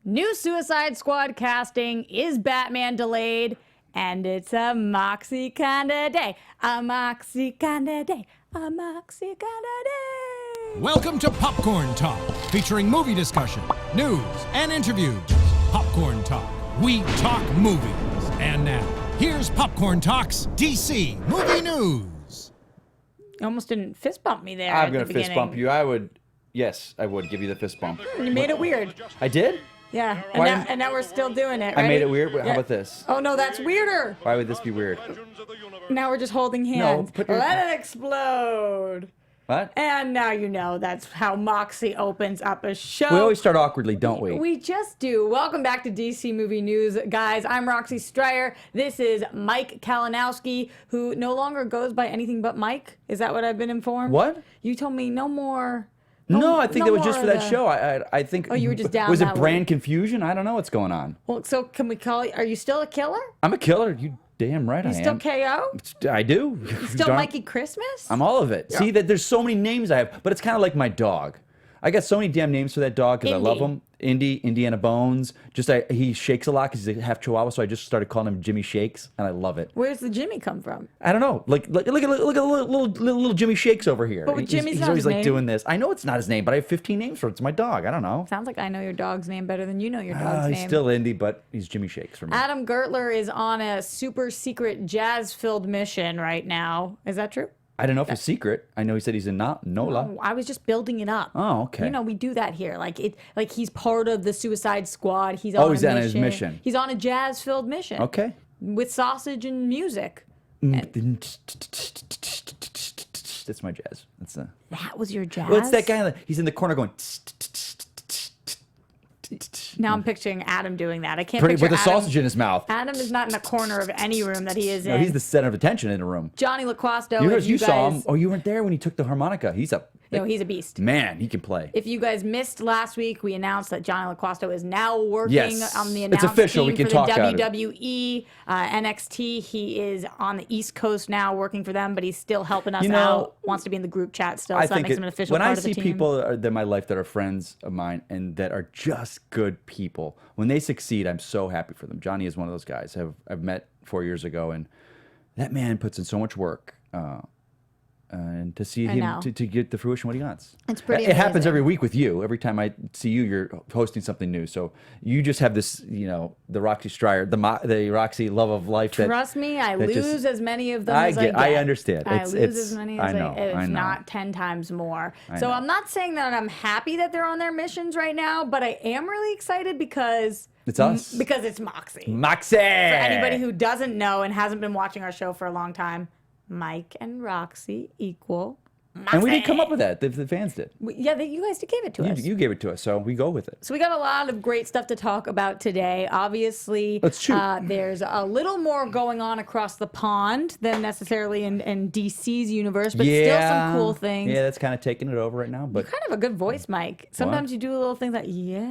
New Suicide Squad casting. Is Batman delayed? And it's a Moxie kind of day. A Moxie kind of day. A Moxie kind of day. Welcome to Popcorn Talk, featuring movie discussion, news, and interviews. Popcorn Talk. We talk movies. And now, here's Popcorn Talk's DC Movie News. You almost didn't fist bump me there. I'm going to fist bump you. Yes, I would give you the fist bump. You made it weird. I did? Yeah, and now we're still doing it. I made it weird? How about this? Oh, no, that's weirder. Why would this be weird? Now we're just holding hands. No, Let it explode. What? And now you know that's how Moxie opens up a show. We always start awkwardly, don't we? We just do. Welcome back to DC Movie News, guys. I'm Roxy Striar. This is Mike Kalinowski, who no longer goes by anything but Mike. Is that what I've been informed? What? You told me no more. No, I think that was just for that the... show. I think. Oh, you were just down. Was it that brand way. confusion? I don't know what's going on. Well, so can we call you? Are you still a killer? I'm a killer. You damn right I am. You still KO? I do. You still Mikey Christmas? I'm all of it. Yeah. See, that there's so many names I have, but it's kind of like my dog. I got so many damn names for that dog because I love him. Indy, Indiana Bones. He shakes a lot because he's a half Chihuahua, so I just started calling him Jimmy Shakes, and I love it. Where's the Jimmy come from? I don't know. Look at little Jimmy Shakes over here. But Jimmy's he's not always his like name. doing this. I know it's not his name, but I have 15 names for it. It's my dog. I don't know. Sounds like I know your dog's name better than you know your dog's He's name. still Indy, but he's Jimmy Shakes for me. Adam Gertler is on a super secret jazz-filled mission right now. Is that true? I don't know if it's secret. I know he said he's in NOLA. No, I was just building it up. Oh, okay. You know, we do that here. Like he's part of the Suicide Squad. He's on his mission. He's on a jazz-filled mission. Okay. With sausage and music. That's my jazz. That was your jazz? Well, it's that guy. He's in the corner going. Now I'm picturing Adam doing that. I can't picture with a Adam. sausage in his mouth. Adam is not in a corner of any room that he is in. No, he's the center of attention in a room. Jonny LoQuasto. You saw him. Oh, you weren't there when he took the harmonica. He's a beast. Man, he can play. If you guys missed last week, we announced that Jonny LoQuasto is now working on the It's announce official. team We can for talk the about it. WWE, NXT. He is on the East Coast now working for them, but he's still helping us You know, out. Wants to be in the group chat still, so that makes him an official when part I of the see team. people in my life that are friends of mine and that are just good people, when they succeed, I'm so happy for them. Johnny is one of those guys I've met 4 years ago, and that man puts in so much work. And to see him to get the fruition what he wants. It's pretty It happens amazing. every week with you. Every time I see you, you're hosting something new. So you just have this, the Roxy Striar, the Roxy love of life. Trust me, I lose as many of them as I get. I understand. I lose as many as I know, if not 10 times more. So I'm not saying that I'm happy that they're on their missions right now, but I am really excited because... It's us. Because it's Moxie. Moxie! For anybody who doesn't know and hasn't been watching our show for a long time, Mike and Roxy equal Moxie. And we didn't come up with that. The fans did. You guys gave it to us. You gave it to us, so we go with it. So we got a lot of great stuff to talk about today. Obviously, Let's shoot. There's a little more going on across the pond than necessarily in DC's universe, but still some cool things. Yeah, that's kind of taking it over right now. But You kind of have a good voice, Mike. Sometimes you do little things like, yeah,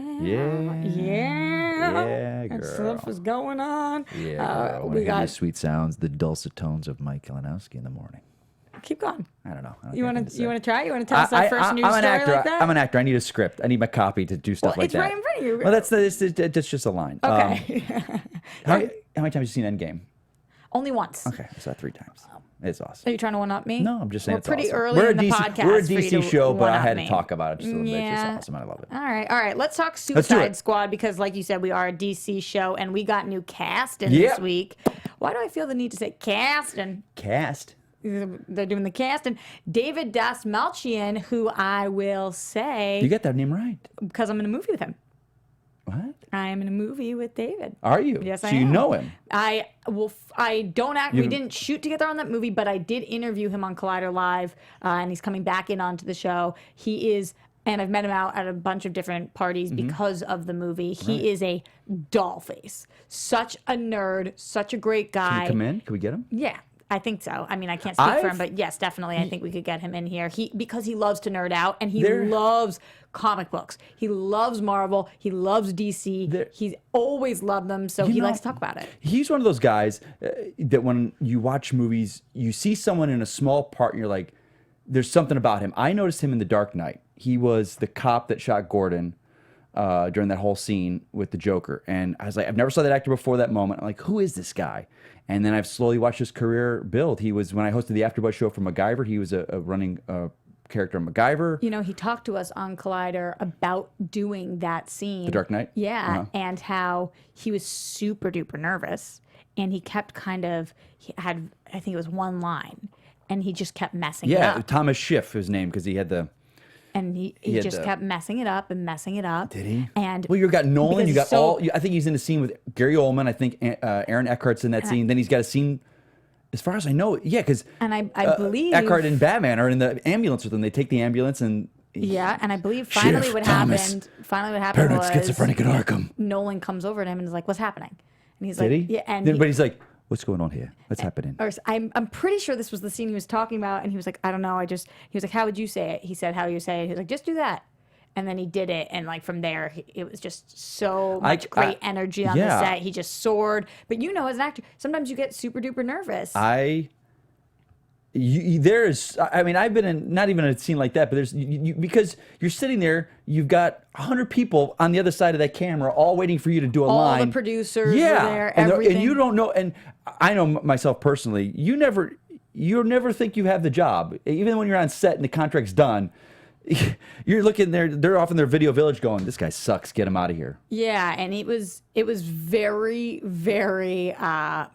and girl. stuff is going on. Yeah, girl. We got the sweet sounds, the dulcet tones of Mike Kalinowski in the morning. Keep going. I don't know. You want to try? You want to tell us that first news I'm an story actor. like that? I'm an actor. I need a script. I need my copy to do stuff like it's that. right in front of you. Well, that's just a line. Okay. How many times have you seen Endgame? Only once. Okay, I saw it 3 times. It's awesome. Are you trying to one-up me? No, I'm just saying We're it's pretty awesome. early in the podcast. We're a for you DC to show, but I one-up had me. to talk about it just a little bit. It's Yeah. just awesome. I love it. All right. Let's talk do Suicide it. Squad because, like you said, we are a DC show, and we got new casting Yeah. this week. Why do I feel the need to say casting? Cast. They're doing the casting. David Melchor, who I will say... You got that name right. Because I'm in a movie with him. What? I am in a movie with David. Are you? Yes, I am. So you am. know him. I don't act. We didn't shoot together on that movie, but I did interview him on Collider Live, and he's coming back in onto the show. He is, and I've met him out at a bunch of different parties because of the movie. He is a doll face, such a nerd, such a great guy. Can he come in? Can we get him? Yeah. I think so. I mean, I can't speak for him, but yes, definitely. I think we could get him in here. Because he loves to nerd out and he loves comic books. He loves Marvel. He loves DC. He's always loved them, so he likes to talk about it. He's one of those guys that when you watch movies, you see someone in a small part and you're like, there's something about him. I noticed him in The Dark Knight. He was the cop that shot Gordon. during that whole scene with the Joker. And I was like, I've never saw that actor before that moment. I'm like, who is this guy? And then I've slowly watched his career build. He was, when I hosted the AfterBuzz show for MacGyver, he was a running character in MacGyver. You know, he talked to us on Collider about doing that scene. The Dark Knight? Yeah, and how he was super duper nervous. And he kept he had, I think it was one line, and he just kept messing it up. Yeah, Thomas Schiff, his name, because he had the... And he just kept messing it up and messing it up. Did he? And well, you got Nolan. You got so, I think he's in a scene with Gary Oldman. I think Aaron Eckhart's in that scene. Then he's got a scene, as far as I know, yeah, because I believe Eckhart and Batman are in the ambulance with them. They take the ambulance and and I believe finally what happened paranoid was schizophrenic at Arkham. Nolan comes over to him and is like, "What's happening?" And he's like, "Did he?" Yeah, and but he's like, "What's going on here? What's happening?" Or I'm pretty sure this was the scene he was talking about, and he was like, "I don't know." He was like, "How would you say it?" He said, "How you say it?" He was like, "Just do that." And then he did it, and like from there, it was just so much great energy on the set. He just soared. But you know, as an actor, sometimes you get super duper nervous. I've been in not even a scene like that, but there's because you're sitting there, you've got 100 people on the other side of that camera, all waiting for you to do a line. All the producers were there, everything. And you don't know. And I know myself personally, you never think you have the job, even when you're on set and the contract's done. You're looking there; they're off in their video village, going, "This guy sucks. Get him out of here." Yeah, and it was very, very a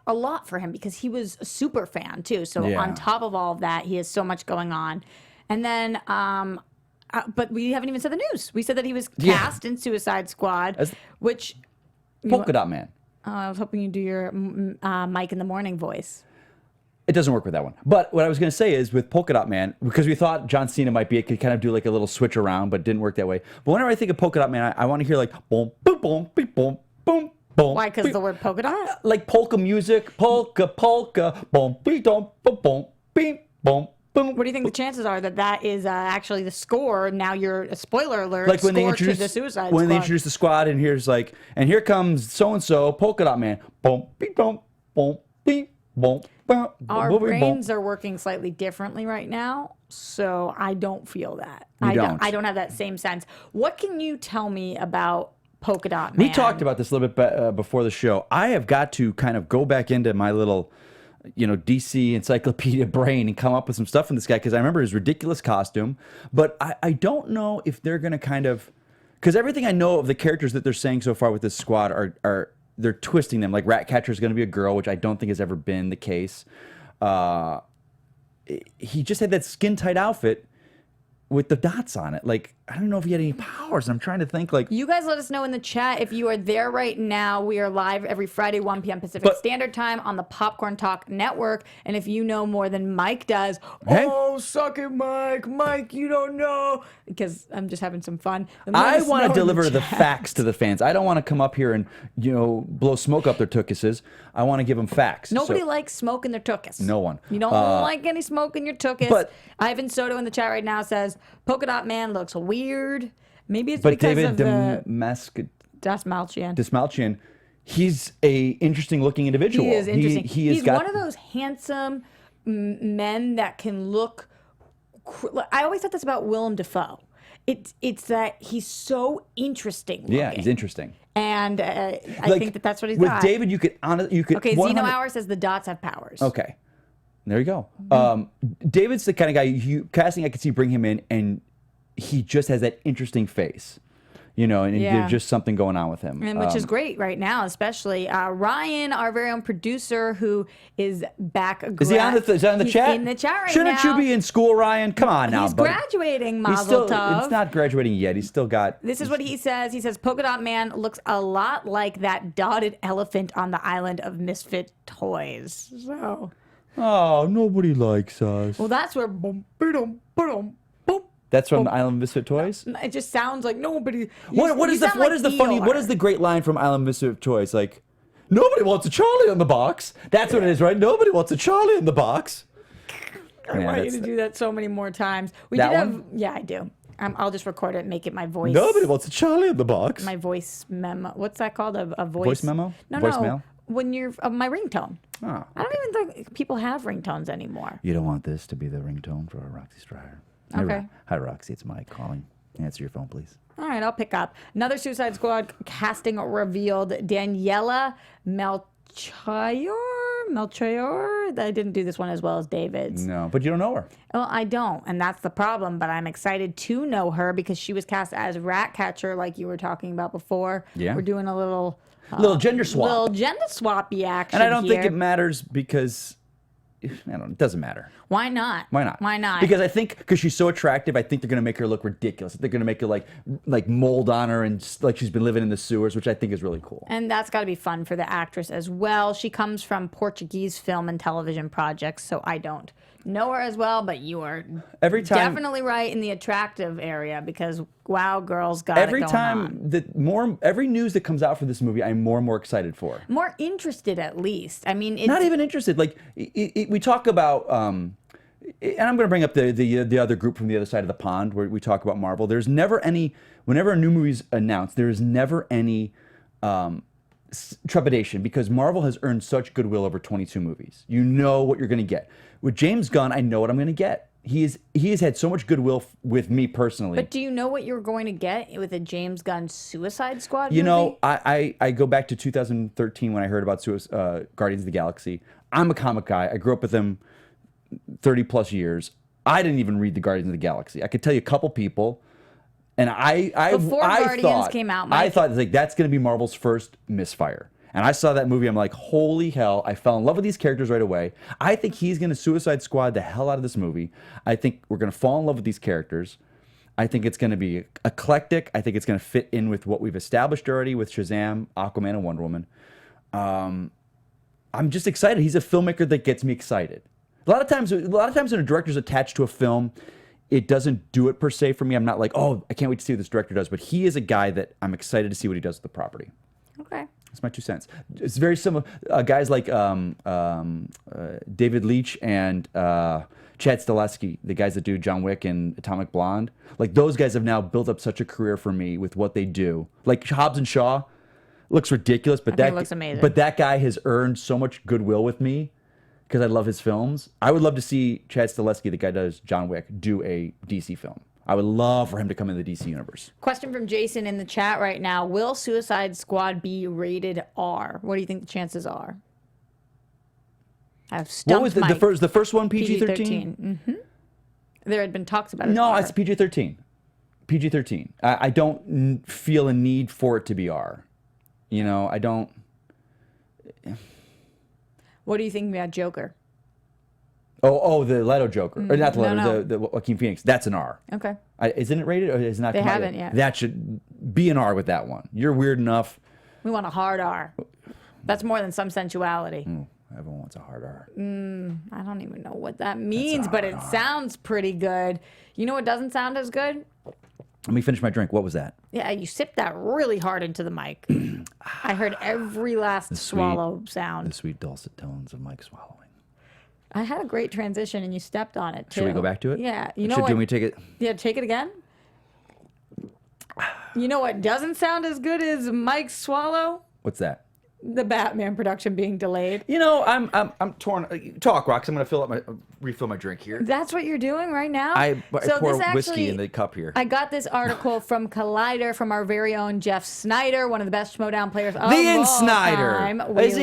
lot for him because he was a super fan too. So on top of all of that, he has so much going on, and then but we haven't even said the news. We said that he was cast in Suicide Squad, which Polka Dot Man. I was hoping you'd do your Mike in the Morning voice. It doesn't work with that one. But what I was going to say is with Polka Dot Man, because we thought John Cena might be, it could kind of do like a little switch around, but it didn't work that way. But whenever I think of Polka Dot Man, I want to hear like boom, boom, boom, beep, boom, boom, boom. Why? Because the word polka dot? Like polka music, polka, boom, beep, boom, boom, beep, boom, boom. What do you think the chances are that is actually the score? Now you're a spoiler alert. Like when they introduce the Suicide when Squad. they introduce the squad, and here's like, and here comes so and so, Polka Dot Man, boom, beep, boom, beep, boom. Our brains are working slightly differently right now, so I don't feel that. I don't have that same sense. What can you tell me about Polka Dot Man? We talked about this a little bit before the show. I have got to kind of go back into my little, DC encyclopedia brain and come up with some stuff from this guy, because I remember his ridiculous costume, but I don't know if they're going to kind of, because everything I know of the characters that they're saying so far with this squad are they're twisting them. Like Ratcatcher is going to be a girl, which I don't think has ever been the case. He just had that skin tight outfit with the dots on it. Like, I don't know if he had any powers. I'm trying to think, like... You guys let us know in the chat if you are there right now. We are live every Friday, 1 p.m. Pacific Standard Time on the Popcorn Talk Network. And if you know more than Mike does, suck it, Mike. Mike, you don't know. Because I'm just having some fun. I want to deliver the facts to the fans. I don't want to come up here and, blow smoke up their tuchuses. I want to give them facts. Nobody likes smoke in their tuchus. No one. You don't like any smoke in your tuchus. But Ivan Soto in the chat right now says, Polka Dot Man looks weird. Maybe it's but because David of Dasmalchian, he's a interesting looking individual. He is interesting. He's one of those handsome men that can look... I always thought this about Willem Dafoe. It's that he's so interesting looking. Yeah, he's interesting. And I think that's what he's got. With David, you could... Okay, Zeno Hour says the dots have powers. Okay. There you go. David's the kind of guy, casting, I could see bring him in, and he just has that interesting face. And there's just something going on with him. And which is great right now, especially. Ryan, our very own producer, who is back. Is he on the chat? In the chat right now. Shouldn't you be in school, Ryan? Come on now, He's buddy. graduating, Mazel Tov. It's not graduating yet. He's still got... This is what he says. He says, Polka Dot Man looks a lot like that dotted elephant on the island of misfit toys. So... Oh, nobody likes us. Well, that's where... That's from Island of Misfit Toys? It just sounds like nobody... What is the great line from Island of Misfit Toys? Like, nobody wants a Charlie on the box. That's what it is, right? Nobody wants a Charlie in the box. I want you to do that so many more times. Yeah, I do. I'll just record it and make it my voice. Nobody wants a Charlie in the box. My voice memo. What's that called? A voice... Voice memo? No. Voicemail? When you're... my ringtone. Oh. I don't even think people have ringtones anymore. You don't want this to be the ringtone for Roxy Striar. Okay. Hi, Roxy. It's Mike calling. Answer your phone, please. All right, I'll pick up. Another Suicide Squad casting revealed. Daniella Melchor. I didn't do this one as well as David's. No, but you don't know her. Well, I don't, and that's the problem. But I'm excited to know her because she was cast as Ratcatcher, like you were talking about before. Yeah. We're doing a little gender swap. Little gender swappy action. And I don't here. think it matters because I don't know, it doesn't matter. Why not? Why not? Why not? Because I think she's so attractive, I think they're gonna make her look ridiculous. They're gonna make her like mold on her and like she's been living in the sewers, which I think is really cool. And that's got to be fun for the actress as well. She comes from Portuguese film and television projects, so I don't know her as well, but you are definitely right in the attractive area because wow, girls got every it going time on. Every news that comes out for this movie, I'm more and more excited for. More interested, at least. I mean, it's not even interested. Like we talk about, and I'm going to bring up the other group from the other side of the pond where we talk about Marvel. There's never any. Whenever a new movie's announced, there is never any trepidation because Marvel has earned such goodwill over 22 movies. You know what you're going to get. With James Gunn, I know what I'm going to get. He has had so much goodwill with me personally. But do you know what you're going to get with a James Gunn Suicide Squad You movie? know, I go back to 2013 when I heard about Guardians of the Galaxy. I'm a comic guy. I grew up with them 30 plus years. I didn't even read the Guardians of the Galaxy. I could tell you a couple people, and Before Guardians came out, Mike, I thought like that's going to be Marvel's first misfire. And I saw that movie. I'm like, holy hell! I fell in love with these characters right away. I think he's going to Suicide Squad the hell out of this movie. I think we're going to fall in love with these characters. I think it's going to be eclectic. I think it's going to fit in with what we've established already with Shazam, Aquaman, and Wonder Woman. I'm just excited. He's a filmmaker that gets me excited. A lot of times when a director's attached to a film, it doesn't do it per se for me. I'm not like, oh, I can't wait to see what this director does. But he is a guy that I'm excited to see what he does with the property. Okay. That's my 2 cents. It's very similar. Guys like David Leitch and Chad Stahelski, the guys that do John Wick and Atomic Blonde, like those guys have now built up such a career for me with what they do. Like Hobbs and Shaw looks ridiculous, but that looks amazing. But that guy has earned so much goodwill with me because I love his films. I would love to see Chad Stahelski, the guy that does John Wick, do a DC film. I would love for him to come in the DC universe. Question from Jason in the chat right now. Will Suicide Squad be rated R? What do you think the chances are? I've stumped What was the first one PG-13? Mm-hmm. There had been talks about it. No, it's PG-13. PG-13. I don't feel a need for it to be R. You know, I don't. What do you think about Joker? Oh, the Leto Joker. Or not the Leto, no. the Joaquin Phoenix. That's an R. Okay. Isn't it rated or is it not? They haven't yet. That should be an R with that one. You're weird enough. We want a hard R. That's more than some sensuality. Everyone wants a hard R. I don't even know what that means, but it sounds pretty good. You know what doesn't sound as good? Let me finish my drink. What was that? Yeah, you sipped that really hard into the mic. I heard every last swallow sound. The sweet dulcet tones of Mike swallowing. I had a great transition, and you stepped on it, too. Should we go back to it? Yeah. You know what? Do we take it? Yeah, take it again. You know what doesn't sound as good as Mike's swallow? What's that? The Batman production being delayed. You know, I'm torn. Talk, Rox. I'm gonna refill my drink here. That's what you're doing right now? I pour whiskey in the cup here. I got this article from Collider from our very own Jeff Snyder, one of the best Schmodown players of all Ian Snyder. time. Is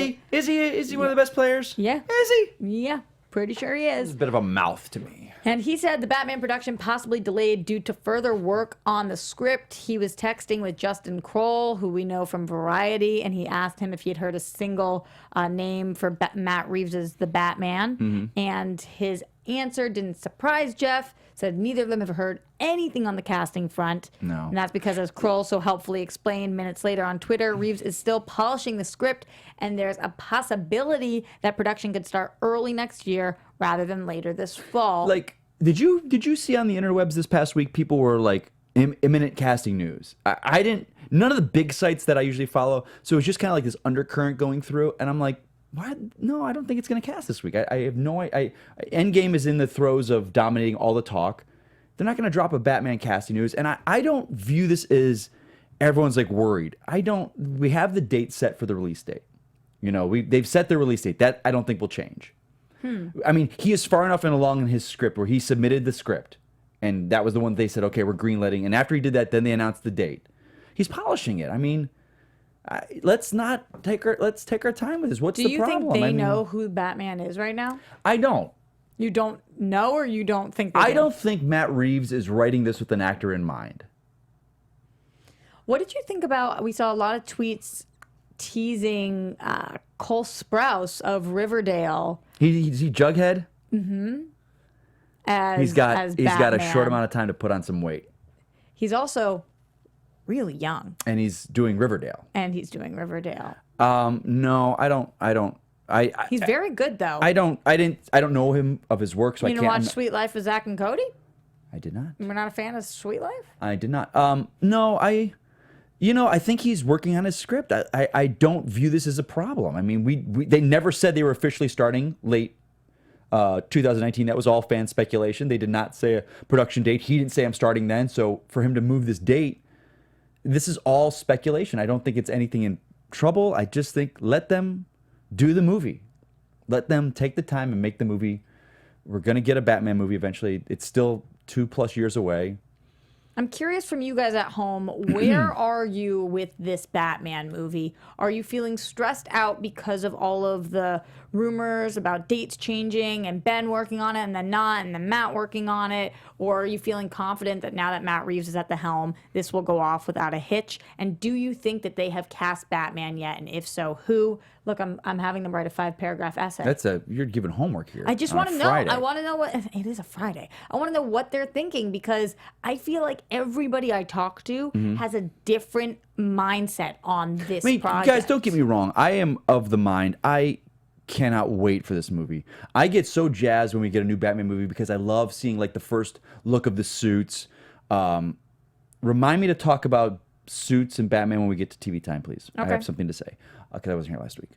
he one of the best players? Yeah. Is he? Yeah, pretty sure he is. He's a bit of a mouth to me. And he said the Batman production possibly delayed due to further work on the script. He was texting with Justin Kroll, who we know from Variety, and he asked him if he had heard a single name for Matt Reeves' The Batman. And his answer didn't surprise Jeff, said neither of them have heard anything on the casting front. No. And that's because, as Kroll so helpfully explained minutes later on Twitter, Reeves is still polishing the script, and there's a possibility that production could start early next year rather than later this fall. Like, did you see on the interwebs this past week, people were like, imminent casting news? I didn't, none of the big sites that I usually follow, so it's just kind of like this undercurrent going through, and I'm like, what? No, I don't think it's going to cast this week. I have no idea. Endgame is in the throes of dominating all the talk. They're not going to drop a Batman casting news, and I don't view this as everyone's like worried. We have the date set for the release date. You know, they've set the release date. That I don't think will change. I mean, he is far enough along in his script where he submitted the script, And that was the one they said, okay, we're greenlighting. And after he did that, then they announced the date. He's polishing it. I mean, let's take our time with this. What's the problem? Do you think they know who Batman is right now? I don't. You don't know, or you don't think they I do? don't think Matt Reeves is writing this with an actor in mind. What did you think about, we saw a lot of tweets teasing Cole Sprouse of Riverdale. He's Jughead? As he's got a short Batman. amount of time to put on some weight. He's also really young. And he's doing Riverdale. No, I don't. He's very good though. I don't know him of his work, so I You can't. didn't watch Sweet Life of Zach and Cody? I did not. We're not a fan of Sweet Life? I did not. No, I think he's working on his script. I don't view this as a problem. I mean, they never said they were officially starting late 2019. That was all fan speculation. They did not say a production date. He didn't say I'm starting then. So for him to move this date, this is all speculation. I don't think it's anything in trouble. I just think let them do the movie. Let them take the time and make the movie. We're going to get a Batman movie eventually. It's still 2+ years away. I'm curious from you guys at home, where are you with this Batman movie? Are you feeling stressed out because of all of the rumors about dates changing and Ben working on it and then not and then Matt working on it? Or are you feeling confident that now that Matt Reeves is at the helm, this will go off without a hitch? And do you think that they have cast Batman yet? And if so, who? Look, I'm having them write a 5-paragraph essay. You're giving homework here. I just on want a to know. Friday. I want to know what it is a Friday. I want to know what they're thinking because I feel like everybody I talk to has a different mindset on this project. Guys, don't get me wrong. I am of the mind. I cannot wait for this movie. I get so jazzed when we get a new Batman movie because I love seeing like the first look of the suits. Remind me to talk about suits and Batman when we get to TV time, please. Okay. I have something to say. Okay, I wasn't here last week.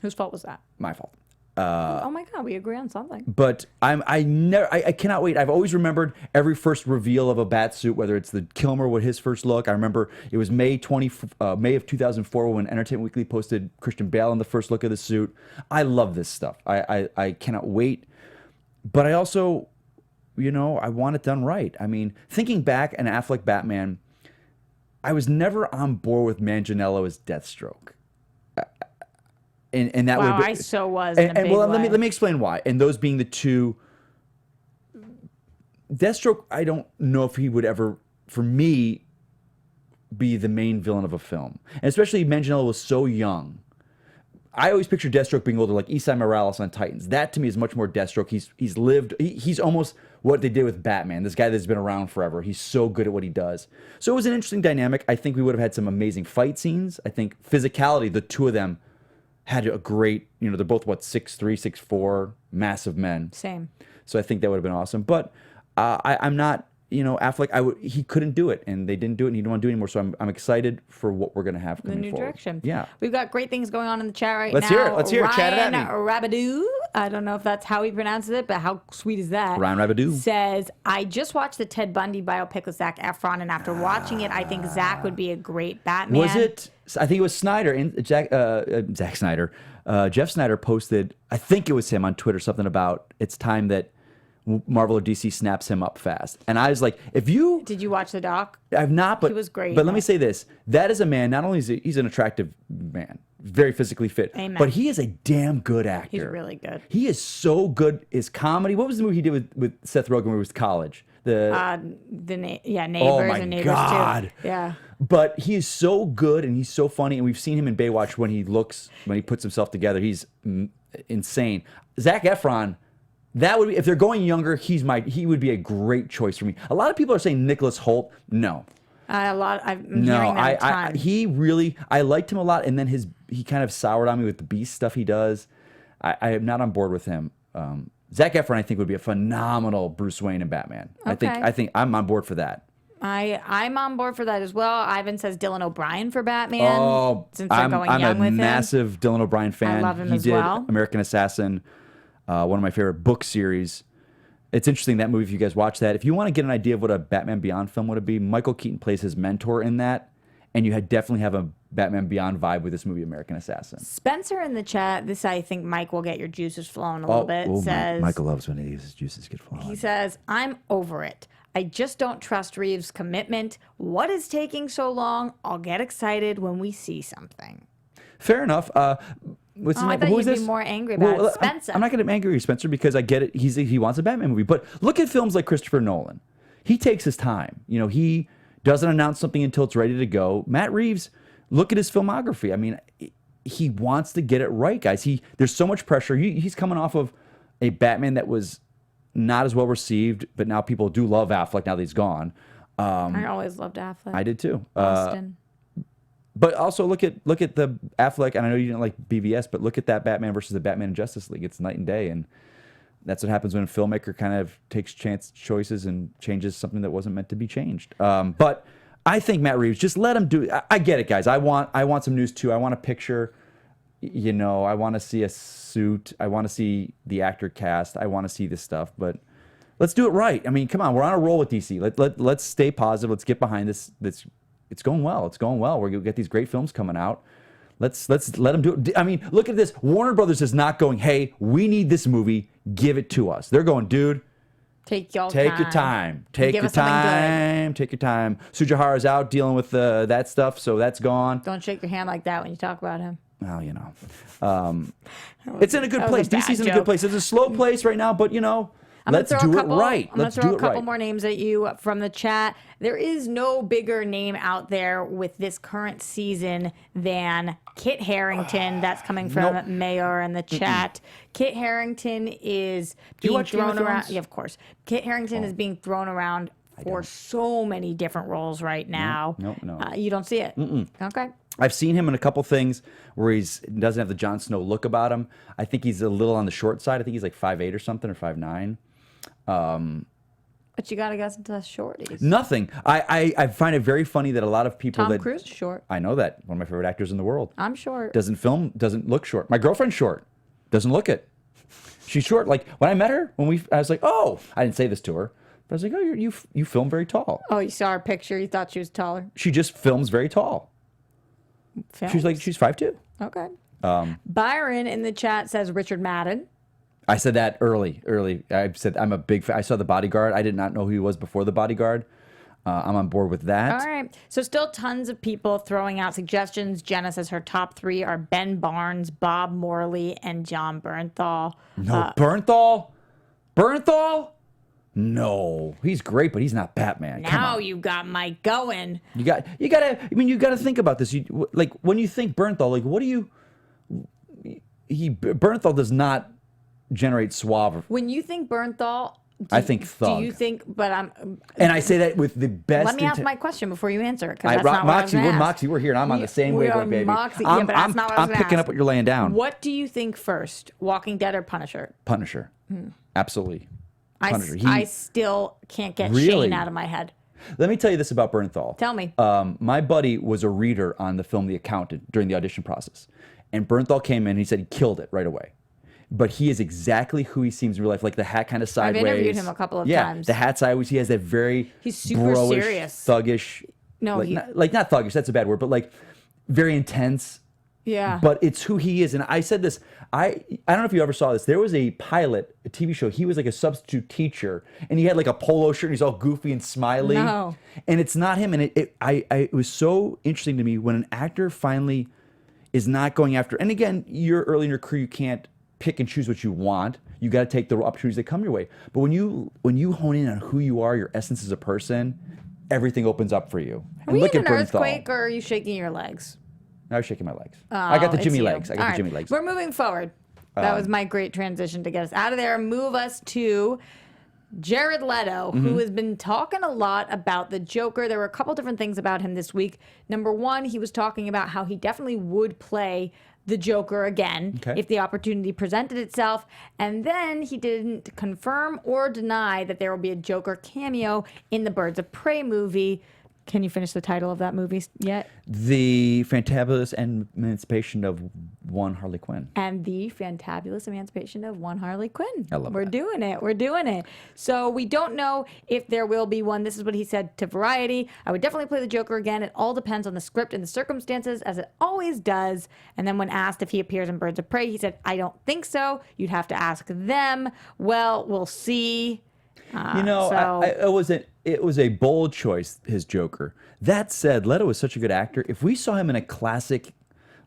Whose fault was that? My fault. Oh my God, we agree on something. But I cannot wait. I've always remembered every first reveal of a bat suit, whether it's the Kilmer with his first look. I remember it was May of 2004 when Entertainment Weekly posted Christian Bale in the first look of the suit. I love this stuff. I cannot wait. But I also, I want it done right. I mean, thinking back, an Affleck Batman, I was never on board with Manganiello as Deathstroke. And that Wow, would be, I so was. In a big well, way. let me explain why. And those being the two, Deathstroke, I don't know if he would ever, for me, be the main villain of a film. And especially Manganiello was so young. I always picture Deathstroke being older, like Esai Morales on Titans. That to me is much more Deathstroke. He's lived. He's almost what they did with Batman. This guy that's been around forever. He's so good at what he does. So it was an interesting dynamic. I think we would have had some amazing fight scenes. I think physicality, the two of them had a great. They're both 6'3", 6'4", massive men. Same. So I think that would have been awesome. But I'm not. Affleck, he couldn't do it, and they didn't do it, and he didn't want to do it anymore. So I'm excited for what we're going to have coming The new forward. direction. Yeah. We've got great things going on in the chat right Let's now. hear it. Let's hear it. Chat it at me. Ryan Rabidou, I don't know if that's how he pronounces it, but how sweet is that? Ryan Rabidou Says, I just watched the Ted Bundy biopic with Zac Efron, and after watching it, I think Zac would be a great Batman. Was it? I think it was Snyder. Zack Snyder. Jeff Snyder posted, I think it was him on Twitter, something about it's time that Marvel or DC snaps him up fast. And I was like, if you... Did you watch the doc? I've not, but... He was great. But let me say this. That is a man, not only is he's an attractive man, very physically fit, Amen. but he is a damn good actor. He's really good. He is so good. His comedy... What was the movie he did with Seth Rogen when he was in college? Neighbors Oh my and Neighbors God. too. Yeah. But he is so good and he's so funny. And we've seen him in Baywatch when he puts himself together. He's insane. Zac Efron... That would be, if they're going younger, he would be a great choice for me. A lot of people are saying Nicholas Hoult. No. I'm hearing that a ton. I liked him a lot, and then he kind of soured on me with the Beast stuff he does. I am not on board with him. Zac Efron, I think, would be a phenomenal Bruce Wayne and Batman. Okay. I think I'm on board for that. I'm on board for that as well. Ivan says Dylan O'Brien for Batman. Oh, since they're going young I'm with a him. massive Dylan O'Brien fan. I love him he as did well. American Assassin. One of my favorite book series. It's interesting, that movie, if you guys watch that. If you want to get an idea of what a Batman Beyond film would be, Michael Keaton plays his mentor in that, and you definitely have a Batman Beyond vibe with this movie, American Assassin. Spencer in the chat, this I think Mike will get your juices flowing a little bit, says... Michael loves when his juices get flowing. He says, I'm over it. I just don't trust Reeves' commitment. What is taking so long? I'll get excited when we see something. Fair enough. I thought you'd be more angry about it. Spencer. I'm not going to be angry with Spencer because I get it. He wants a Batman movie. But look at films like Christopher Nolan. He takes his time. He doesn't announce something until it's ready to go. Matt Reeves, look at his filmography. I mean, he wants to get it right, guys. There's so much pressure. He's coming off of a Batman that was not as well received, but now people do love Affleck now that he's gone. I always loved Affleck. I did too. Gustin. But also look at the Affleck, and I know you didn't like BVS, but look at that Batman versus the Batman in Justice League. It's night and day, and that's what happens when a filmmaker kind of takes choices and changes something that wasn't meant to be changed. But I think Matt Reeves, just let him do it. I get it, guys. I want some news too. I want a picture. I want to see a suit. I want to see the actor cast. I want to see this stuff, but let's do it right. I mean, come on, we're on a roll with DC. Let's stay positive. Let's get behind this. It's going well. It's going well. We're gonna get these great films coming out. Let's let them do it. I mean, look at this. Warner Brothers is not going, hey, we need this movie. Give it to us. They're going, dude. Take your time. Take your time. Sujihara's out dealing with that stuff, so that's gone. Don't shake your hand like that when you talk about him. Well, it's in a good place. DC's in a good place. It's a slow place right now, but let's do it right. I'm going to throw a couple more names at you from the chat. There is no bigger name out there with this current season than Kit Harington. That's coming from Mayor in the chat. Kit Harington is being thrown around. Yeah, of course. Kit Harington is being thrown around for so many different roles right now. No. You don't see it? Okay. I've seen him in a couple things where he doesn't have the Jon Snow look about him. I think he's a little on the short side. I think he's like 5'8" or something, or 5'9". But you got to guess into the shorties. Nothing. I find it very funny that a lot of people Tom Cruise is short. I know that. One of my favorite actors in the world. I'm short. Doesn't look short. My girlfriend's short. Doesn't look it. She's short. Like when I met her, I was like, oh, I didn't say this to her. But I was like, oh, you film very tall. Oh, you saw her picture. You thought she was taller. She just films very tall. Films? She's 5'2". Okay. Byron in the chat says Richard Madden. I said that early. I said I'm a big fan. I saw The Bodyguard. I did not know who he was before The Bodyguard. I'm on board with that. All right. So still tons of people throwing out suggestions. Jenna says her top 3 are Ben Barnes, Bob Morley, and John Bernthal. No, Bernthal? No, he's great, but he's not Batman. Now you got Mike going. You gotta think about this. Like when you think Bernthal, like what do you? Bernthal does not generate suave. When you think Bernthal, I think thug. Do you think? But and I say that with the best. Let me ask my question before you answer it. That's not Moxie, we're here, and I'm on the same wavelength, baby. Moxie, but that's not what I was I'm picking up what you're laying down. What do you think first, Walking Dead or Punisher? Punisher, absolutely. Punisher. I still can't get Shane out of my head. Let me tell you this about Bernthal. Tell me. My buddy was a reader on the film The Accountant during the audition process. And Bernthal came in and he said he killed it right away. But he is exactly who he seems in real life, like the hat kind of sideways. I've interviewed him a couple of times. The hat sideways. He has that very He's super bro-ish, serious. thuggish. No, not thuggish, that's a bad word, but like very intense. Yeah. But it's who he is. And I said this, I don't know if you ever saw this. There was a pilot, a TV show. He was like a substitute teacher, and he had like a polo shirt, and he's all goofy and smiley. No. And it's not him. And it was so interesting to me when an actor finally is not going after. And again, you're early in your career, you can't pick and choose what you want. You got to take the opportunities that come your way. But when you hone in on who you are, your essence as a person, everything opens up for you. Are we in an earthquake, or are you shaking your legs? I was shaking my legs. I got the Jimmy legs. Jimmy legs. We're moving forward. That was my great transition to get us out of there and move us to Jared Leto, who has been talking a lot about the Joker. There were a couple different things about him this week. Number one, he was talking about how he definitely would play the Joker again if the opportunity presented itself. And then he didn't confirm or deny that there will be a Joker cameo in the Birds of Prey movie. Can you finish the title of that movie yet? The Fantabulous Emancipation of One Harley Quinn. And the Fantabulous Emancipation of One Harley Quinn. I love We're that. doing it. We're doing it. So we don't know if there will be one. This is what he said to Variety. I would definitely play the Joker again. It all depends on the script and the circumstances, as it always does. And then when asked if he appears in Birds of Prey, he said, I don't think so. You'd have to ask them. Well, we'll see. It was a bold choice, his Joker. That said, Leto is such a good actor. If we saw him in a classic,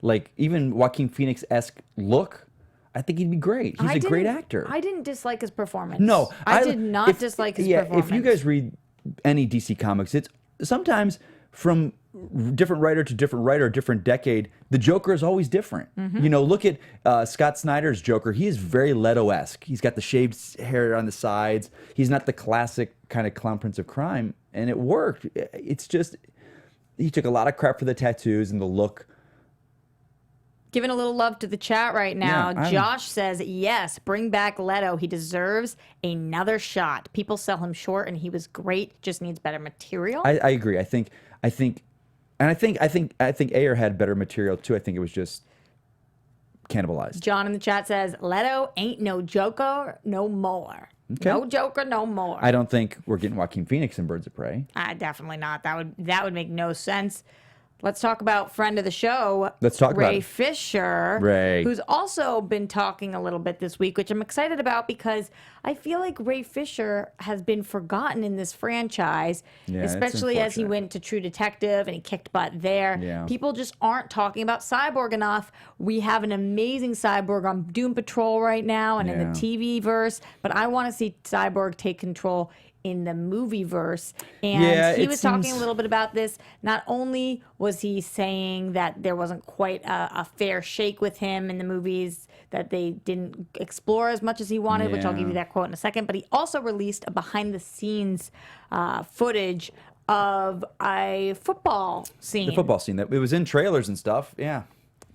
like even Joaquin Phoenix-esque look, I think he'd be great. He's a great actor. I didn't dislike his performance. No, I did not dislike his performance. If you guys read any DC comics, it's sometimes from different writer to different writer, different decade, the Joker is always different. You know, look at Scott Snyder's Joker. He is very Leto-esque. He's got the shaved hair on the sides. He's not the classic kind of clown prince of crime, and it worked. It's just, he took a lot of crap for the tattoos and the look. Giving a little love to the chat right now. Yeah, Josh says, yes, bring back Leto. He deserves another shot. People sell him short, and he was great. Just needs better material. I agree. I think Ayer had better material too. I think it was just cannibalized. John in the chat says, Leto ain't no Joker no more. Okay. No Joker no more. I don't think we're getting Joaquin Phoenix in Birds of Prey. Definitely not. That would make no sense. Let's talk about friend of the show. Let's talk about Ray him. Fisher, Ray. who's also been talking a little bit this week, which I'm excited about because I feel like Ray Fisher has been forgotten in this franchise, Yeah, it's especially as he unfortunate. went to True Detective and he kicked butt there. Yeah. People just aren't talking about Cyborg enough. We have an amazing Cyborg on Doom Patrol right now and in the Yeah. TV verse, but I want to see Cyborg take control in the movie verse. And Yeah, he it was talking a seems- little bit about this. Not only was he saying that there wasn't quite a fair shake with him in the movies, that they didn't explore as much as he wanted, which I'll give you Yeah. that quote in a second, but he also released a behind the scenes footage of a football scene. The football scene that it was in trailers and stuff. Yeah.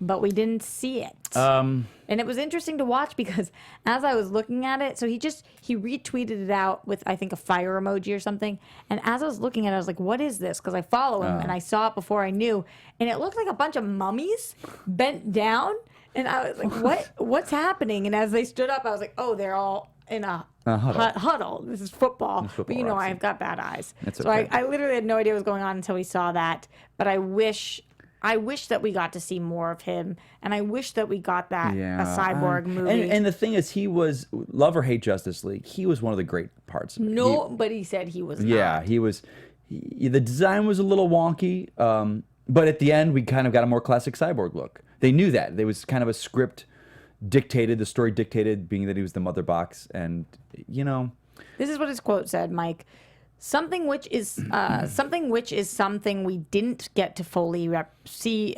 But we didn't see it. And it was interesting to watch because as I was looking at it, so he retweeted it out with, I think, a fire emoji or something. And as I was looking at it, I was like, what is this? Because I follow him and I saw it before I knew. And it looked like a bunch of mummies bent down. And I was like, what's happening? And as they stood up, I was like, oh, they're all in a huddle. This is football. It's football, but you know, Roxy. I've got bad eyes. That's so okay. I literally had no idea what was going on until we saw that. But I wish that we got to see more of him, and I wish that we got that a Cyborg movie. And the thing is, he was, love or hate Justice League, he was one of the great parts of it. Nobody said he was Yeah, not. he was. The design was a little wonky, but at the end, we kind of got a more classic Cyborg look. They knew that. There was kind of a script dictated, the story dictated, being that he was the mother box, and, you know. This is what his quote said, Mike. Something which is something we didn't get to fully see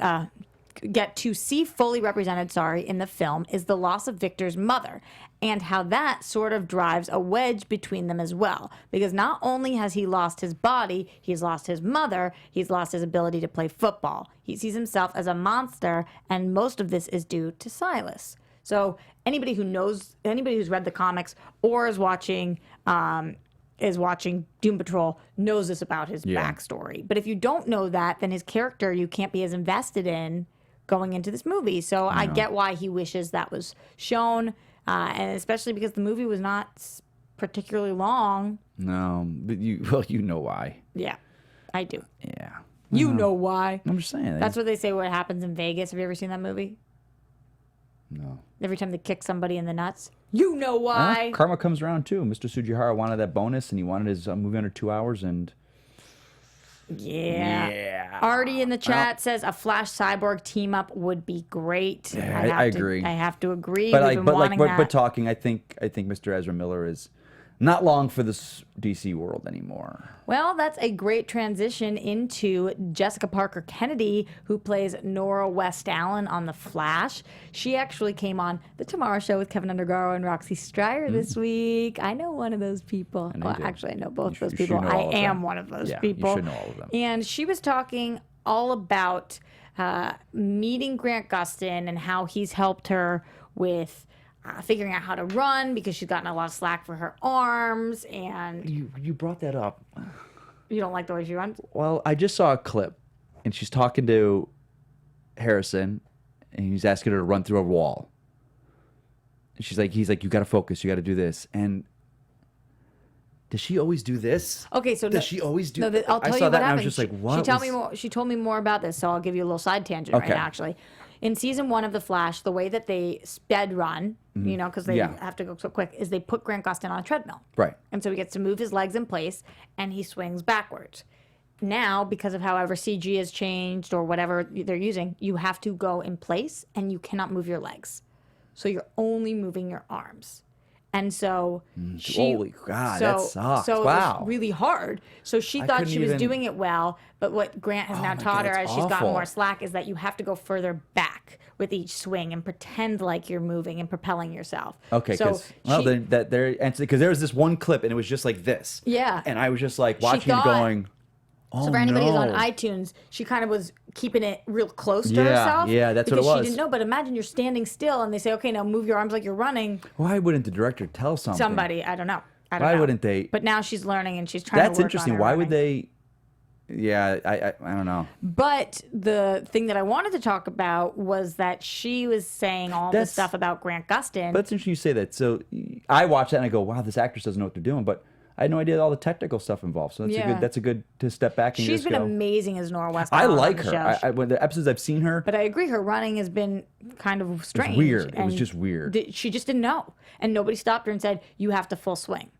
fully represented, in the film is the loss of Victor's mother, and how that sort of drives a wedge between them as well. Because not only has he lost his body, he's lost his mother, he's lost his ability to play football. He sees himself as a monster, and most of this is due to Silas. So anybody who's read the comics or is watching Doom Patrol knows this about his backstory. But if you don't know that, then his character you can't be as invested in going into this movie. So I get why he wishes that was shown, and especially because the movie was not particularly long. No, but you know why. Yeah, I do. Yeah. You know why. I'm just saying. That's what they say what happens in Vegas. Have you ever seen that movie? No. Every time they kick somebody in the nuts. You know why. Karma comes around too. Mr. Sujihara wanted that bonus, and he wanted his movie under 2 hours, and Yeah. Artie in the chat says a Flash Cyborg team up would be great. Yeah, I agree. I have to agree. But We've been wanting that. but talking, I think Mr. Ezra Miller is not long for this DC world anymore. Well, that's a great transition into Jessica Parker Kennedy, who plays Nora West Allen on The Flash. She actually came on The Tomorrow Show with Kevin Undergaro and Roxy Striar this week. I know one of those people. know Well, you do. actually, I know both those you people. should know I all of am them. one of those Yeah, you people. should know all of them. And she was talking all about meeting Grant Gustin and how he's helped her with figuring out how to run because she's gotten a lot of slack for her arms. And You brought that up. You don't like the way she runs? Well, I just saw a clip, and she's talking to Harrison, and he's asking her to run through a wall. And he's like, you got to focus, you got to do this. And does she always do this? Okay, so does she always do? I'll tell I you saw what that, and I happened. was just like, what? She told me more about this, so I'll give you a little side tangent right Okay. now, actually. In season 1 of The Flash, the way that they sped run, you know, because they have to go so quick, is they put Grant Gustin on a treadmill. Right. And so he gets to move his legs in place, and he swings backwards. Now, because of however CG has changed or whatever they're using, you have to go in place, and you cannot move your legs. So you're only moving your arms. And so holy God, that sucks. So wow. it was really hard. So she thought she was doing it well, but what Grant has now taught her as she's gotten more slack is that you have to go further back with each swing and pretend like you're moving and propelling yourself. Okay, so because there was this one clip and it was just like this. Yeah. And I was just like watching it going, oh, so for anybody who's on no. iTunes, she kind of was keeping it real close to herself. Yeah, that's what it because was. she didn't know. But imagine you're standing still and they say, okay, now move your arms like you're running. Why wouldn't the director tell something? Somebody, I don't know. Why wouldn't they? But now she's learning and she's trying to work That's interesting. on her Why running. would they? Yeah, I don't know. But the thing that I wanted to talk about was that she was saying all this stuff about Grant Gustin. But it's interesting you say that. So I watch that and I go, wow, this actress doesn't know what they're doing. But I had no idea all the technical stuff involved. So that's a good to step back and she's just been go. amazing as Nora West. I like her. When the episodes I've seen her. But I agree, her running has been kind of strange. It was weird. It was just weird. She just didn't know. And nobody stopped her and said, you have to full swing.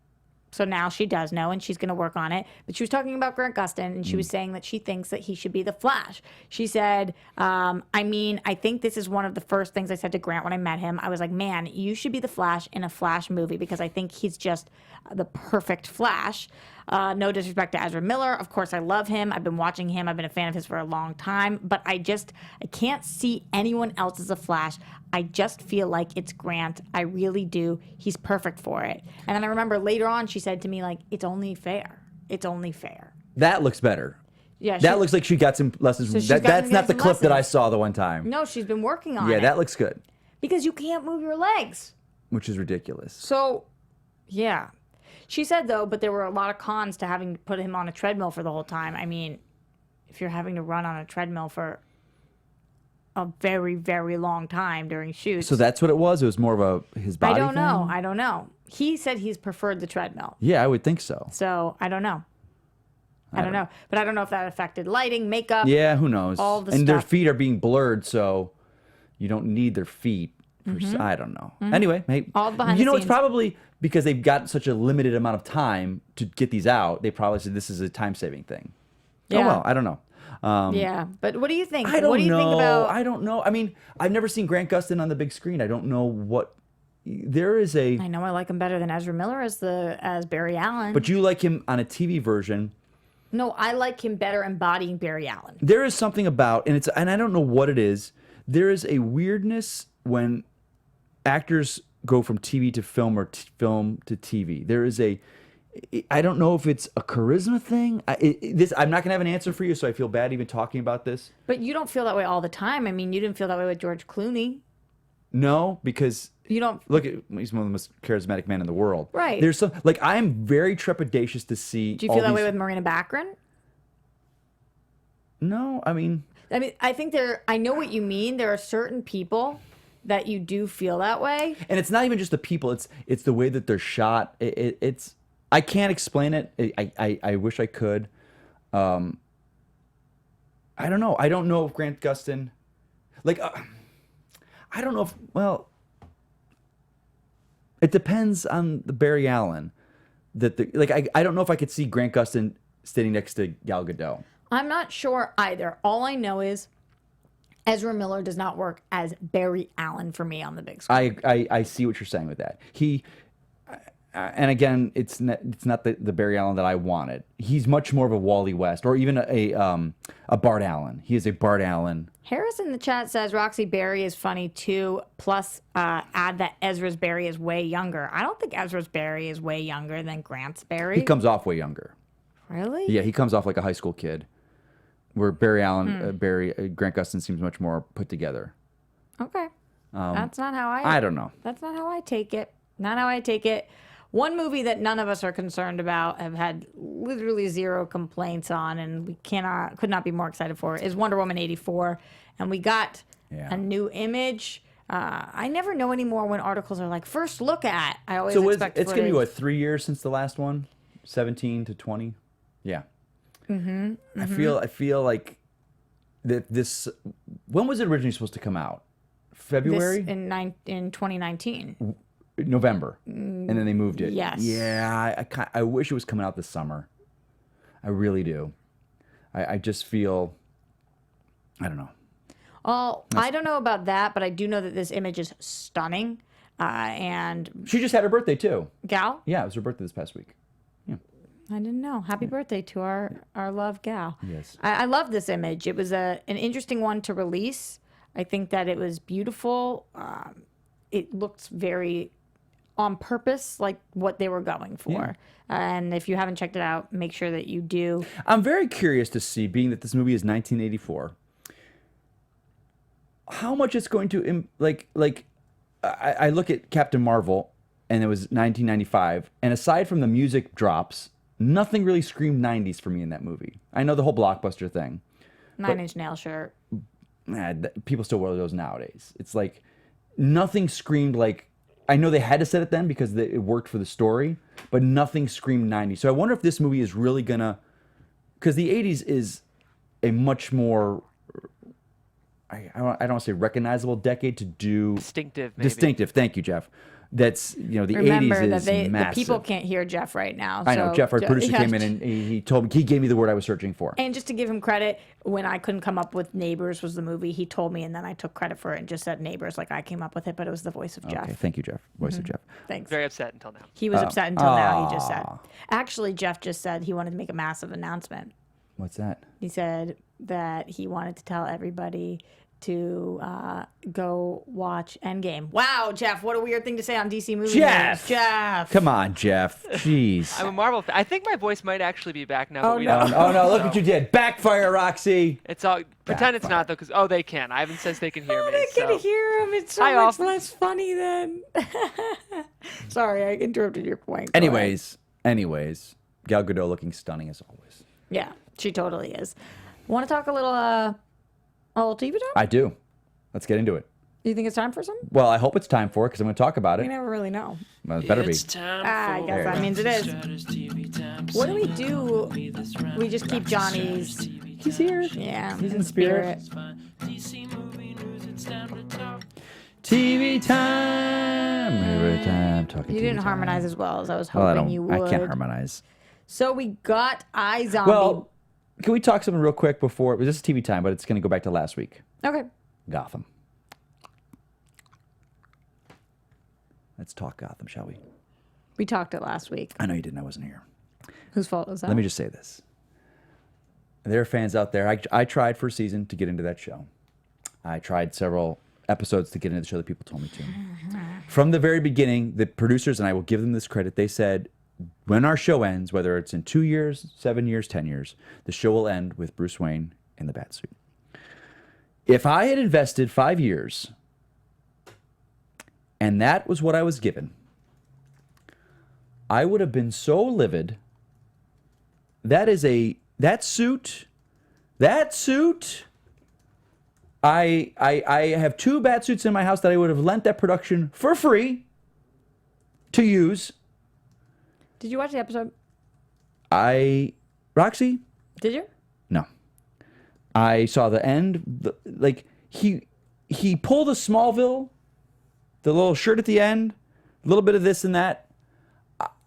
So now she does know, and she's going to work on it. But she was talking about Grant Gustin, and she was saying that she thinks that he should be the Flash. She said, I think this is one of the first things I said to Grant when I met him. I was like, man, you should be the Flash in a Flash movie because I think he's just the perfect Flash. No disrespect to Ezra Miller. Of course, I love him. I've been watching him. I've been a fan of his for a long time. But I can't see anyone else as a Flash. I just feel like it's Grant. I really do. He's perfect for it. And then I remember later on she said to me, like, it's only fair. It's only fair. That looks better. Yeah, that looks like she got some lessons. That's not the clip that I saw the one time. No, she's been working on it. Yeah, that looks good. Because you can't move your legs. Which is ridiculous. So, yeah. She said, though, but there were a lot of cons to having to put him on a treadmill for the whole time. I mean, if you're having to run on a treadmill for a very, very long time during shoots. So that's what it was? It was more of his body thing? I don't know. He said he's preferred the treadmill. Yeah, I would think so. So, I don't know. I don't know. But I don't know if that affected lighting, makeup. Yeah, who knows? All the and stuff. their feet are being blurred, so you don't need their feet. I don't know. Anyway, hey, all behind you the know, it's scenes. probably because they've got such a limited amount of time to get these out. They probably said this is a time-saving thing. Yeah. Oh, well, I don't know. Yeah, but what do you think? I don't what do you know. think about... I don't know. I mean, I've never seen Grant Gustin on the big screen. I don't know what... There is a... I know I like him better than Ezra Miller as Barry Allen. But you like him on a TV version. No, I like him better embodying Barry Allen. There is something about, and I don't know what it is. There is a weirdness when actors go from TV to film or film to TV. There is I don't know if it's a charisma thing. I'm not gonna have an answer for you, so I feel bad even talking about this. But you don't feel that way all the time. I mean, you didn't feel that way with George Clooney. No, because you don't look at he's one of the most charismatic men in the world. Right. There's some I am very trepidatious to see. Do you feel that way with Marina Baccarin? No, I mean, I think I know what you mean. There are certain people that you do feel that way. And it's not even just the people. It's the way that they're shot. It's I can't explain it. I wish I could. I don't know. I don't know if Grant Gustin, I don't know if, well, it depends on the Barry Allen. I don't know if I could see Grant Gustin standing next to Gal Gadot. I'm not sure either. All I know is Ezra Miller does not work as Barry Allen for me on the big screen. I see what you're saying with that. And again, it's not the Barry Allen that I wanted. He's much more of a Wally West or even a Bart Allen. He is a Bart Allen. Harris in the chat says Roxy Barry is funny too. Plus, add that Ezra's Barry is way younger. I don't think Ezra's Barry is way younger than Grant's Barry. He comes off way younger. Really? Yeah, he comes off like a high school kid. Where Barry Allen, Grant Gustin seems much more put together. Okay. That's not how I don't know. That's not how I take it. Not how I take it. One movie that none of us are concerned about, have had literally zero complaints on, and we could not be more excited for, is Wonder Woman 84. And we got a new image. I never know anymore when articles are like, first look at. I always expect it's going to be, footage. what, 3 years since the last one? 17 to 20? Yeah. Mm-hmm. I feel like that this... When was it originally supposed to come out? February? This in 2019. November. And then they moved it. Yes. Yeah, I wish it was coming out this summer. I really do. I just feel... I don't know. Oh, I don't know about that, but I do know that this image is stunning. And She just had her birthday, too. Gal? Yeah, it was her birthday this past week. Yeah. I didn't know. Happy birthday to our love Gal. Yes. I love this image. It was an interesting one to release. I think that it was beautiful. It looks very on purpose, like what they were going for. Yeah. And if you haven't checked it out, make sure that you do. I'm very curious to see, being that this movie is 1984, how much it's going to I look at Captain Marvel, and it was 1995, and aside from the music drops, nothing really screamed 90s for me in that movie. I know the whole blockbuster thing. Nine-Inch Nail shirt. People still wear those nowadays. It's like nothing screamed like... I know they had to set it then because it worked for the story, but nothing screamed 90s. So I wonder if this movie is really gonna... Because the 80s is a much more... I don't want to say recognizable decade to do... Distinctive, maybe. Distinctive, thank you, Jeff. That's, the Remember 80s that is the massive. people can't hear Jeff right now. I know, so Jeff, our producer, yeah. came in and he gave me the word I was searching for. And just to give him credit, when I couldn't come up with Neighbors was the movie, he told me, and then I took credit for it and just said Neighbors, like I came up with it, but it was the voice of Jeff. Okay, thank you, Jeff. Voice of Jeff. Thanks. Very upset until now. He was upset until now, he just said. Actually, Jeff just said he wanted to make a massive announcement. What's that? He said that he wanted to tell everybody to go watch Endgame. Wow, Jeff, what a weird thing to say on DC Movie Jeff! News. Jeff! Come on, Jeff. Jeez. I'm a Marvel fan. I think my voice might actually be back now. Oh, but we no. don't. Oh, no, look what you did. Backfire, Roxy. It's all pretend it's not though, because they can. Ivan says they can hear Oh, me. they can so. hear him. It's so Hi, much all. less funny then. Sorry, I interrupted your point. Go ahead. Anyways, Gal Gadot looking stunning as always. Yeah, she totally is. Want to talk a little TV talk? I do. Let's get into it. Do you think it's time for some? Well, I hope it's time for it because I'm going to talk about We it. never really know. Well, it better be. I guess that means it is. What do we do? We just keep Johnny's. He's here. Yeah, He's in spirit. TV time. Every time talking You TV didn't time. harmonize as well as I was Well, hoping you would. I can't harmonize. So we got iZombie. Well, can we talk something real quick before? This is TV time, but it's going to go back to last week. Okay. Gotham. Let's talk Gotham, shall we? We talked it last week. I know you didn't. I wasn't here. Whose fault was that? Let me just say this. There are fans out there. I tried for a season to get into that show. I tried several episodes to get into the show that people told me to. From the very beginning, the producers, and I will give them this credit, they said, when our show ends, whether it's in 2 years, 7 years, 10 years, the show will end with Bruce Wayne in the Batsuit. If I had invested 5 years, and that was what I was given, I would have been so livid. That suit, I have 2 Batsuits in my house that I would have lent that production for free to use. Did you watch the episode? Roxy? Did you? No. I saw the end. He pulled a Smallville, the little shirt at the end, a little bit of this and that.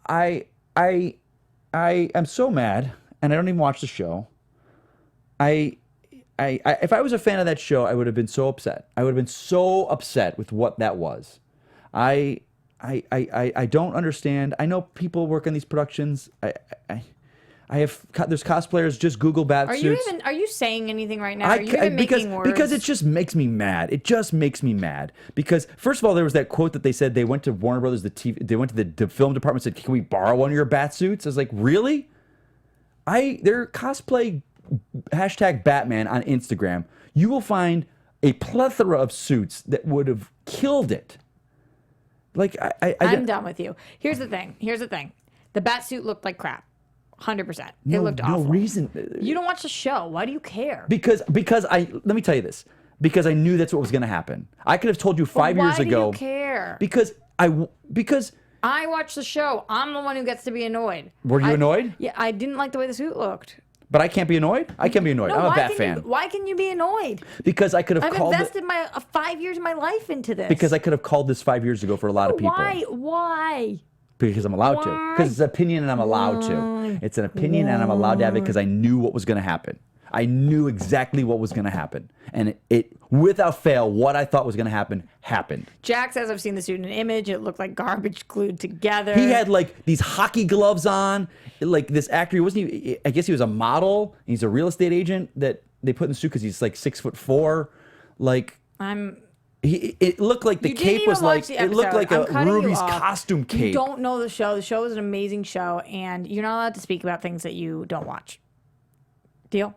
I am so mad, and I don't even watch the show. If I was a fan of that show, I would have been so upset. I would have been so upset with what that was. I don't understand. I know people work on these productions. There's cosplayers. Just Google Batsuits. Are you saying anything right now? Are you even making words? Because it just makes me mad. It just makes me mad. Because first of all, there was that quote that they said they went to Warner Brothers, they went to the film department and said, "Can we borrow one of your Batsuits?" I was like, really? Their cosplay #Batman on Instagram. You will find a plethora of suits that would have killed it. Like I'm done with you. Here's the thing. The Batsuit looked like crap. 100%. It looked awful. No reason. You don't watch the show. Why do you care? Because let me tell you this. Because I knew that's what was going to happen. I could have told you 5 years ago. Why do you care? Because I watch the show. I'm the one who gets to be annoyed. Were you annoyed? Yeah, I didn't like the way the suit looked. But I can't be annoyed? I can be annoyed. No, I'm a Bat fan. Why can you be annoyed? Because I could have I've called invested 5 years of my life into this. Because I could have called this 5 years ago for a lot of people. Why? Because I'm allowed to. Because it's an opinion and I'm allowed to. It's an opinion and I'm allowed to have it because I knew what was going to happen. I knew exactly what was going to happen. And it, without fail, what I thought was going to happen, happened. Jack says, I've seen the suit in an image. It looked like garbage glued together. He had like these hockey gloves on. Like this actor, I guess he was a model. He's a real estate agent that they put in the suit because he's like 6'4". Like, it looked like the cape was like, it looked like a Ruby's costume cape. You don't know the show. The show is an amazing show, and you're not allowed to speak about things that you don't watch. Deal?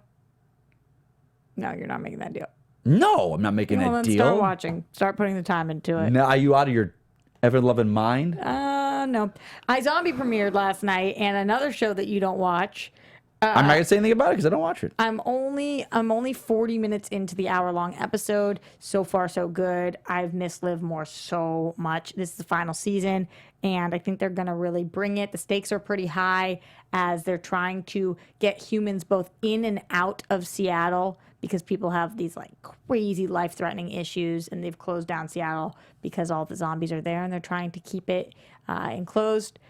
No, you're not making that deal. No, I'm not making that deal. Start watching. Start putting the time into it. Now, are you out of your ever-loving mind? No. iZombie premiered last night, and another show that you don't watch. I'm not gonna say anything about it because I don't watch it. I'm only 40 minutes into the hour-long episode. So far, so good. I've missed Liv Moore so much. This is the final season, and I think they're gonna really bring it. The stakes are pretty high as they're trying to get humans both in and out of Seattle because people have these like crazy life-threatening issues, and they've closed down Seattle because all the zombies are there, and they're trying to keep it enclosed.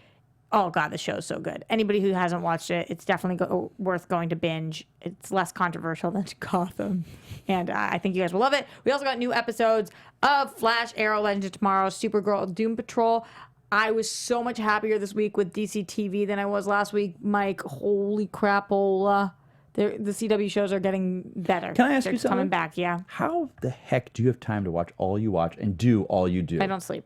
Oh, God, the show's so good. Anybody who hasn't watched it, it's definitely worth going to binge. It's less controversial than Gotham. And I think you guys will love it. We also got new episodes of Flash, Arrow, Legends of Tomorrow, Supergirl, Doom Patrol. I was so much happier this week with DC TV than I was last week. Mike, holy crapola. The CW shows are getting better. Can I ask you something? Coming back, yeah. How the heck do you have time to watch all you watch and do all you do? I don't sleep.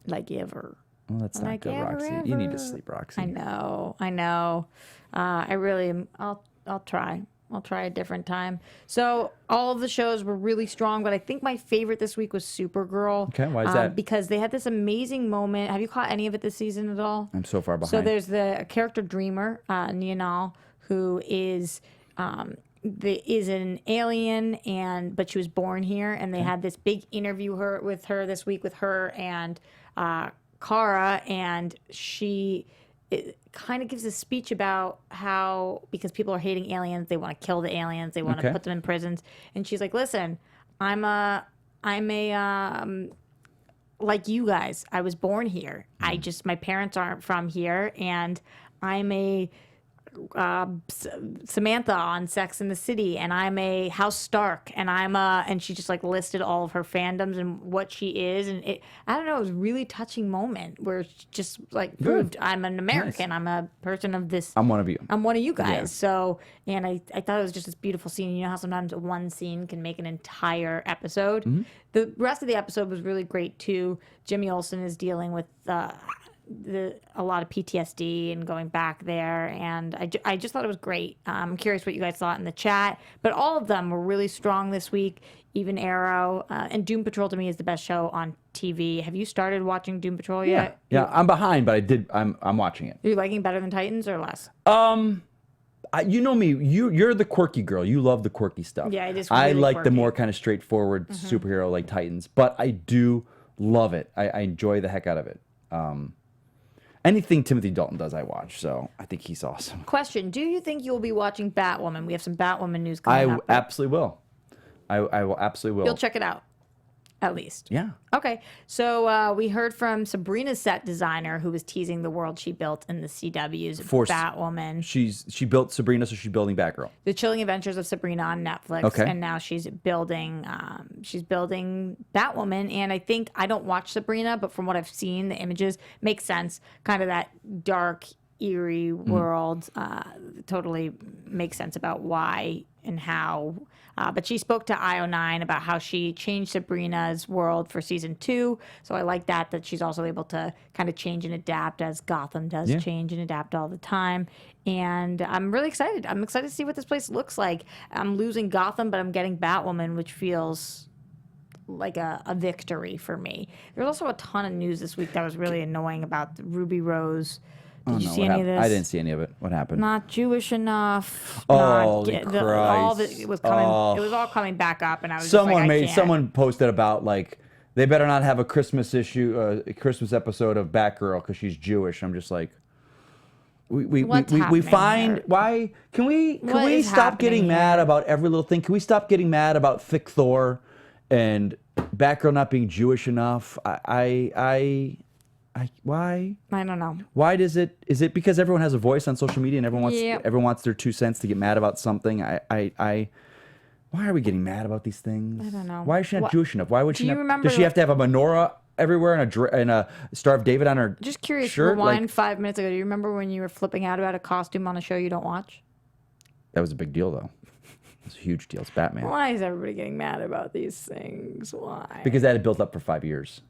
Like ever. Well, that's not good, Roxy. You need to sleep, Roxy. I know. I really am. I'll try. I'll try a different time. So all of the shows were really strong, but I think my favorite this week was Supergirl. Okay, why is that? Because they had this amazing moment. Have you caught any of it this season at all? I'm so far behind. So there's the character Dreamer, Nianal, who is an alien, but she was born here, and they had this big interview with her this week with her and Kara, and she kind of gives a speech about how, because people are hating aliens, they want to kill the aliens, they want to put them in prisons, and she's like, listen, I'm a like you guys, I was born here. My parents aren't from here, and I'm a Samantha on Sex and the City, and I'm a House Stark, and and she just like listed all of her fandoms and what she is, and I don't know, it was a really touching moment where she just like proved I'm an American, nice. I'm a person of this. I'm one of you. I'm one of you guys. Yeah. So, and I thought it was just this beautiful scene. You know how sometimes one scene can make an entire episode. Mm-hmm. The rest of the episode was really great too. Jimmy Olsen is dealing with a lot of PTSD and going back there, and I just thought it was great. I'm curious what you guys thought in the chat, but all of them were really strong this week. Even Arrow and Doom Patrol to me is the best show on TV. Have you started watching Doom Patrol yet? Yeah, I'm behind, but I'm watching it. Are you liking better than Titans or less? You know me. You're the quirky girl. You love the quirky stuff. Yeah, it is. Really I like quirky. the more kind of straightforward superhero like Titans, but I do love it. I enjoy the heck out of it. Anything Timothy Dalton does, I watch. So I think he's awesome. Question: do you think you'll be watching Batwoman? We have some Batwoman news coming up. I absolutely will. I will absolutely will. You'll check it out, at least. Yeah. Okay. So we heard from Sabrina's set designer, who was teasing the world she built in the CW's Batwoman. She built Sabrina, so she's building Batgirl. The Chilling Adventures of Sabrina on Netflix. Okay. And now she's building Batwoman. And I think, I don't watch Sabrina, but from what I've seen, the images make sense. Kind of that dark, eerie world. Totally makes sense about why and how. But she spoke to IO9 about how she changed Sabrina's world for season 2. So I like that she's also able to kind of change and adapt as Gotham does change and adapt all the time. And I'm really excited. I'm excited to see what this place looks like. I'm losing Gotham, but I'm getting Batwoman, which feels like a victory for me. There was also a ton of news this week that was really annoying about the Ruby Rose. Did you see any of this? I didn't see any of it. What happened? Not Jewish enough. Holy Christ. All of it was coming. It was all coming back up, and I was Someone posted about like they better not have a Christmas issue, a Christmas episode of Batgirl because she's Jewish. I'm just like, we find here? why can we stop getting mad about every little thing? Can we stop getting mad about thick Thor and Batgirl not being Jewish enough? Why? I don't know. Why is it because everyone has a voice on social media and everyone wants their 2 cents to get mad about something? Why are we getting mad about these things? I don't know. Why is she not Jewish enough? Why would she not? Does she the- have to have a menorah everywhere and a Star of David on her Just curious, shirt? rewind 5 minutes ago. Do you remember when you were flipping out about a costume on a show you don't watch? That was a big deal, though. It's a huge deal. It's Batman. Why is everybody getting mad about these things? Why? Because that had built up for 5 years.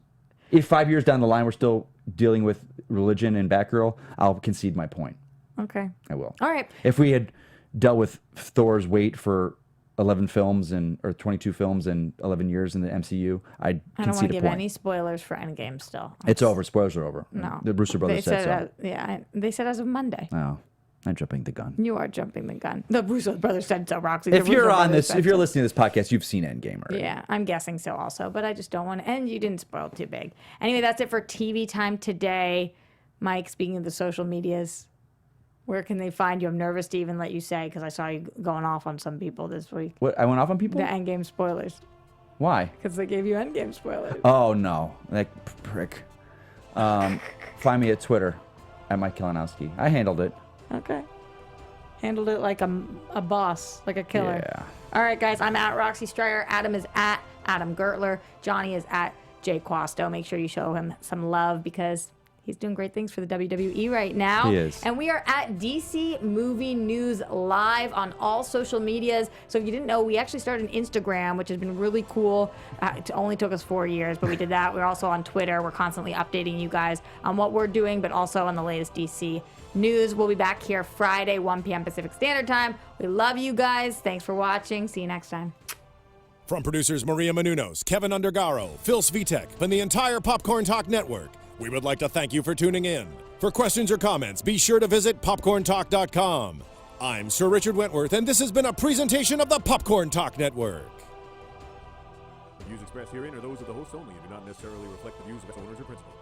If 5 years down the line we're still dealing with religion and Batgirl, I'll concede my point. Okay. I will. All right. If we had dealt with Thor's weight for 11 films or 22 films and 11 years in the MCU, I'd concede a point. I don't want to give any spoilers for Endgame still. It's over. Spoilers are over. No. The Russo brothers said so. They said as of Monday. Oh, I'm jumping the gun. You are jumping the gun. The Russo brothers said so, Roxy. If you're listening to this podcast, you've seen Endgame already. Yeah, I'm guessing so also, but I just don't want to. And you didn't spoil it too big. Anyway, that's it for TV time today. Mike, speaking of the social medias, where can they find you? I'm nervous to even let you say because I saw you going off on some people this week. What? I went off on people? The Endgame spoilers. Why? Because they gave you Endgame spoilers. Oh, no. That prick. Find me at Twitter at Mike Kalinowski. I handled it. Okay. Handled it like a boss, like a killer. Yeah. All right, guys. I'm at Roxy Striar. Adam is at Adam Gertler. Jonny is at LoQuasto. Make sure you show him some love because he's doing great things for the WWE right now. He is. And we are at DC Movie News Live on all social medias. So if you didn't know, we actually started an Instagram, which has been really cool. It only took us 4 years, but we did that. We're also on Twitter. We're constantly updating you guys on what we're doing, but also on the latest DC news. We'll be back here Friday, 1 p.m. Pacific Standard Time. We love you guys. Thanks for watching. See you next time. From producers Maria Menounos, Kevin Undergaro, Phil Svitek, and the entire Popcorn Talk Network, we would like to thank you for tuning in. For questions or comments, be sure to visit popcorntalk.com. I'm Sir Richard Wentworth, and this has been a presentation of the Popcorn Talk Network. The views expressed herein are those of the hosts only and do not necessarily reflect the views of its owners or principals.